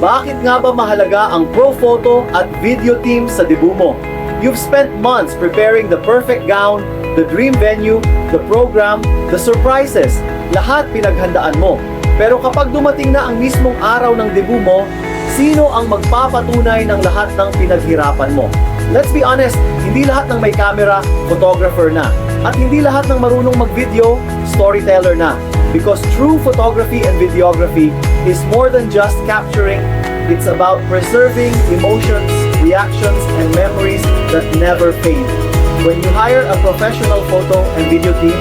Bakit nga ba mahalaga ang pro photo at video team sa debut mo? You've spent months preparing the perfect gown, the dream venue, the program, the surprises. Lahat pinaghandaan mo. Pero kapag dumating na ang mismong araw ng debut mo, sino ang magpapatunay ng lahat ng pinaghirapan mo? Let's be honest, hindi lahat ng may camera, photographer na. At hindi lahat ng marunong mag-video, storyteller na. Because true photography and videography is more than just capturing. It's about preserving emotions, reactions, and memories that never fade. When you hire a professional photo and video team,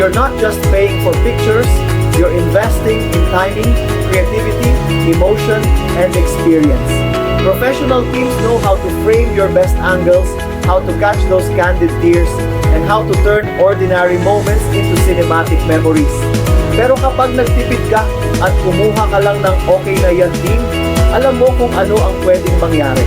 you're not just paying for pictures, you're investing in timing, creativity, emotion, and experience. Professional teams know how to frame your best angles, how to catch those candid tears, and how to turn ordinary moments into cinematic memories. Pero kapag nagtipid ka at kumuha ka lang ng okay na yan team, alam mo kung ano ang pwedeng mangyari.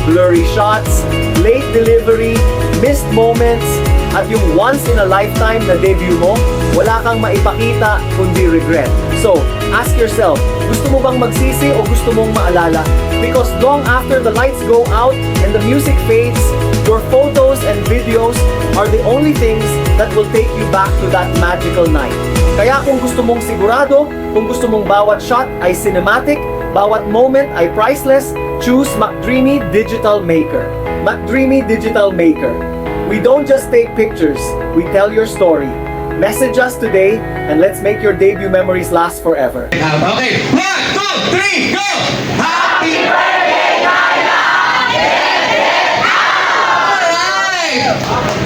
Blurry shots, late delivery, missed moments, at yung once-in-a-lifetime na debut mo, wala kang maipakita kundi regret. So, ask yourself, gusto mo bang magsisi o gusto mong maalala? Because long after the lights go out and the music fades, your photos and videos are the only things that will take you back to that magical night. Kaya kung gusto mong sigurado, kung gusto mong bawat shot ay cinematic, bawat moment ay priceless, choose McDreamy Digital Maker. McDreamy Digital Maker. We don't just take pictures, we tell your story. Message us today and let's make your debut memories last forever. Okay, 1, 2, 3, go! Happy birthday, Carla! Alright!